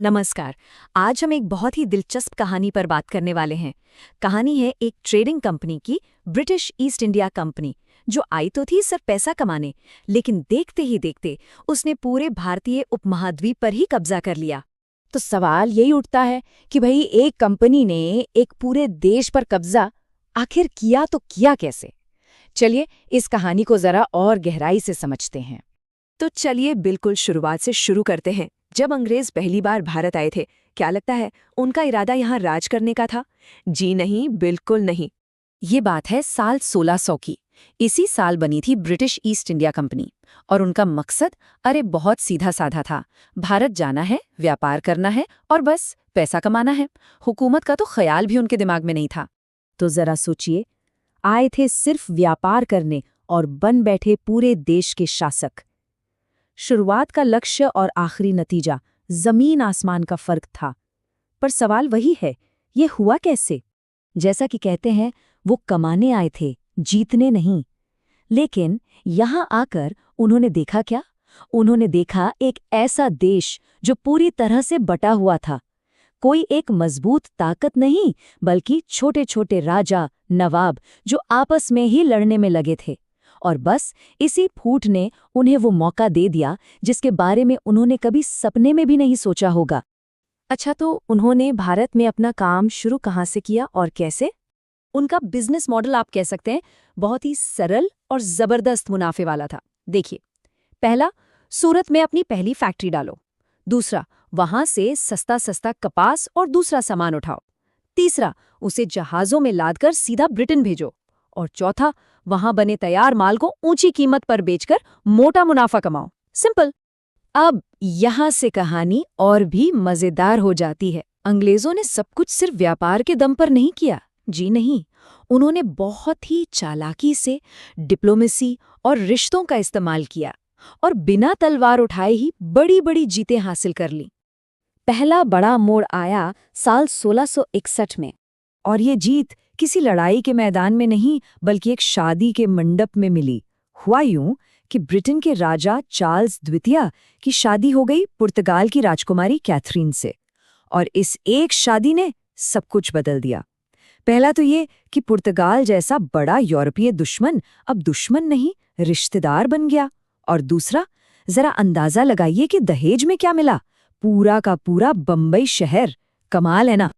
नमस्कार। आज हम एक बहुत ही दिलचस्प कहानी पर बात करने वाले हैं। कहानी है एक ट्रेडिंग कंपनी की, ब्रिटिश ईस्ट इंडिया कंपनी, जो आई तो थी सिर्फ पैसा कमाने, लेकिन देखते ही देखते उसने पूरे भारतीय उपमहाद्वीप पर ही कब्जा कर लिया। तो सवाल यही उठता है कि भाई एक कंपनी ने एक पूरे देश पर कब्जा आखिर किया तो किया कैसे। चलिए इस कहानी को जरा और गहराई से समझते हैं। तो चलिए बिल्कुल शुरुआत से शुरू करते हैं। जब अंग्रेज पहली बार भारत आए थे, क्या लगता है उनका इरादा यहाँ राज करने का था? जी नहीं, बिल्कुल नहीं। ये बात है साल 1600 की। इसी साल बनी थी ब्रिटिश ईस्ट इंडिया कंपनी और उनका मकसद बहुत सीधा साधा था। भारत जाना है, व्यापार करना है और बस पैसा कमाना है। हुकूमत का तो ख्याल भी उनके दिमाग में नहीं था। तो जरा सोचिए, आए थे सिर्फ व्यापार करने और बन बैठे पूरे देश के शासक। शुरुआत का लक्ष्य और आखिरी नतीजा जमीन आसमान का फर्क था। पर सवाल वही है, ये हुआ कैसे? जैसा कि कहते हैं, वो कमाने आए थे, जीतने नहीं। लेकिन यहाँ आकर उन्होंने देखा क्या? उन्होंने देखा एक ऐसा देश जो पूरी तरह से बटा हुआ था। कोई एक मजबूत ताकत नहीं, बल्कि छोटे छोटे राजा, नवाब जो आपस में ही लड़ने में लगे थे। और बस इसी फूट ने उन्हें वो मौका दे दिया जिसके बारे में उन्होंने कभी सपने में भी नहीं सोचा होगा। अच्छा, तो उन्होंने भारत में अपना काम शुरू कहाँ से किया और कैसे? उनका बिजनेस मॉडल आप कह सकते हैं बहुत ही सरल और जबरदस्त मुनाफे वाला था। देखिए, पहला, सूरत में अपनी पहली फैक्ट्री डालो। दूसरा, वहां से सस्ता सस्ता कपास और दूसरा सामान उठाओ। तीसरा, उसे जहाजों में लादकर सीधा ब्रिटेन भेजो। और चौथा, वहां बने तैयार माल को ऊंची कीमत पर बेचकर मोटा मुनाफा कमाओ। सिंपल। अब यहां से कहानी और भी मजेदार हो जाती है। अंग्रेजों ने सब कुछ सिर्फ व्यापार के दम पर नहीं किया। जी नहीं, उन्होंने बहुत ही चालाकी से डिप्लोमेसी और रिश्तों का इस्तेमाल किया और बिना तलवार उठाए ही बड़ी बड़ी जीतें हासिल कर ली। पहला बड़ा मोड़ आया साल 1661 में, और ये जीत किसी लड़ाई के मैदान में नहीं, बल्कि एक शादी के मंडप में मिली। हुआ यूं कि ब्रिटेन के राजा चार्ल्स द्वितीय की शादी हो गई पुर्तगाल की राजकुमारी कैथरीन से, और इस एक शादी ने सब कुछ बदल दिया। पहला तो ये कि पुर्तगाल जैसा बड़ा यूरोपीय दुश्मन अब दुश्मन नहीं, रिश्तेदार बन गया। और दूसरा, जरा अंदाजा लगाइए कि दहेज में क्या मिला? पूरा का पूरा बंबई शहर। कमाल है ना?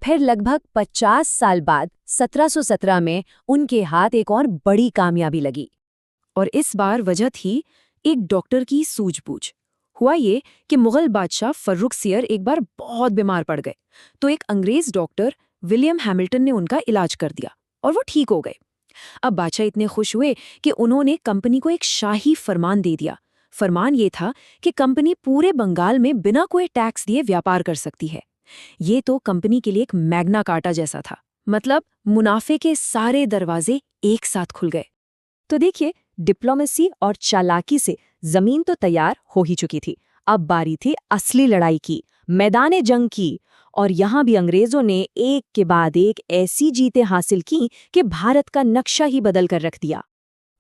फिर लगभग 50 साल बाद 1717 में उनके हाथ एक और बड़ी कामयाबी लगी, और इस बार वजह थी एक डॉक्टर की सूझबूझ। हुआ ये कि मुगल बादशाह फर्रुखसियर एक बार बहुत बीमार पड़ गए, तो एक अंग्रेज डॉक्टर विलियम हैमिल्टन ने उनका इलाज कर दिया और वो ठीक हो गए। अब बादशाह इतने खुश हुए कि उन्होंने कंपनी को एक शाही फरमान दे दिया। फरमान ये था कि कंपनी पूरे बंगाल में बिना कोई टैक्स दिए व्यापार कर सकती है। ये तो कंपनी के लिए एक मैग्ना कार्टा जैसा था। मतलब मुनाफे के सारे दरवाजे एक साथ खुल गए। तो देखिए, डिप्लोमेसी और चालाकी से जमीन तो तैयार हो ही चुकी थी। अब बारी थी असली लड़ाई की, मैदाने जंग की। और यहाँ भी अंग्रेजों ने एक के बाद एक ऐसी जीतें हासिल की कि भारत का नक्शा ही बदल कर रख दिया।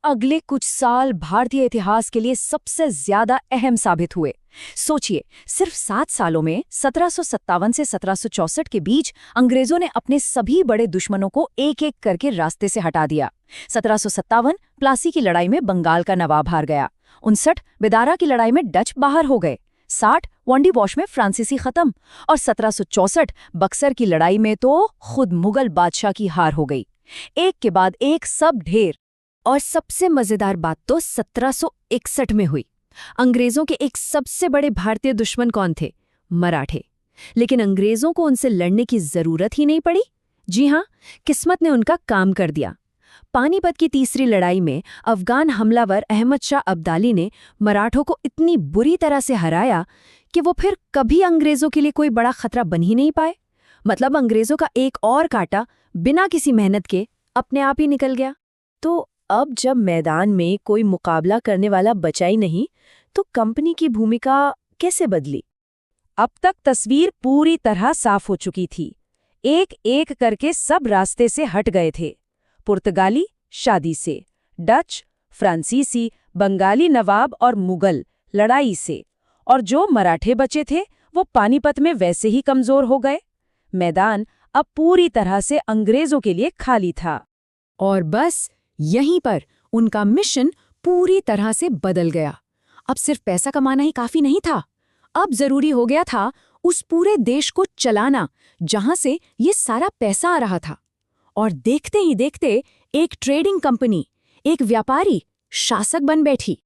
अगले कुछ साल भारतीय इतिहास के लिए सबसे ज्यादा अहम साबित हुए। सोचिए, सिर्फ 7 सालों में 1757 से 1764 के बीच अंग्रेजों ने अपने सभी बड़े दुश्मनों को एक एक करके रास्ते से हटा दिया। 1757 प्लासी की लड़ाई में बंगाल का नवाब हार गया। 59 बेदारा की लड़ाई में डच बाहर हो गए। 60 वंडी वॉश में फ्रांसीसी खत्म। और 1764 बक्सर की लड़ाई में तो खुद मुगल बादशाह की हार हो गई। एक के बाद एक सब ढेर। और सबसे मजेदार बात तो 1761 में हुई। अंग्रेजों के एक सबसे बड़े भारतीय दुश्मन कौन थे? मराठे। लेकिन अंग्रेजों को उनसे लड़ने की जरूरत ही नहीं पड़ी। जी हां, किस्मत ने उनका काम कर दिया। पानीपत की तीसरी लड़ाई में अफगान हमलावर अहमद शाह अब्दाली ने मराठों को इतनी बुरी तरह से हराया कि वो फिर कभी अंग्रेजों के लिए कोई बड़ा खतरा बन ही नहीं पाए। मतलब अंग्रेजों का एक और कांटा बिना किसी मेहनत के अपने आप ही निकल गया। तो अब जब मैदान में कोई मुकाबला करने वाला बचा ही नहीं, तो कंपनी की भूमिका कैसे बदली? अब तक तस्वीर पूरी तरह साफ हो चुकी थी। एक एक करके सब रास्ते से हट गए थे। पुर्तगाली शादी से, डच, फ्रांसीसी, बंगाली नवाब और मुगल लड़ाई से, और जो मराठे बचे थे वो पानीपत में वैसे ही कमजोर हो गए। मैदान अब पूरी तरह से अंग्रेजों के लिए खाली था। और बस यहीं पर उनका मिशन पूरी तरह से बदल गया। अब सिर्फ पैसा कमाना ही काफी नहीं था, अब जरूरी हो गया था उस पूरे देश को चलाना जहां से ये सारा पैसा आ रहा था। और देखते ही देखते एक ट्रेडिंग कंपनी, एक व्यापारी शासक बन बैठी।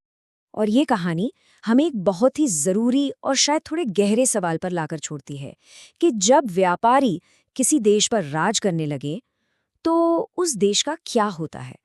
और ये कहानी हमें एक बहुत ही ज़रूरी और शायद थोड़े गहरे सवाल पर लाकर छोड़ती है कि जब व्यापारी किसी देश पर राज करने लगे तो उस देश का क्या होता है।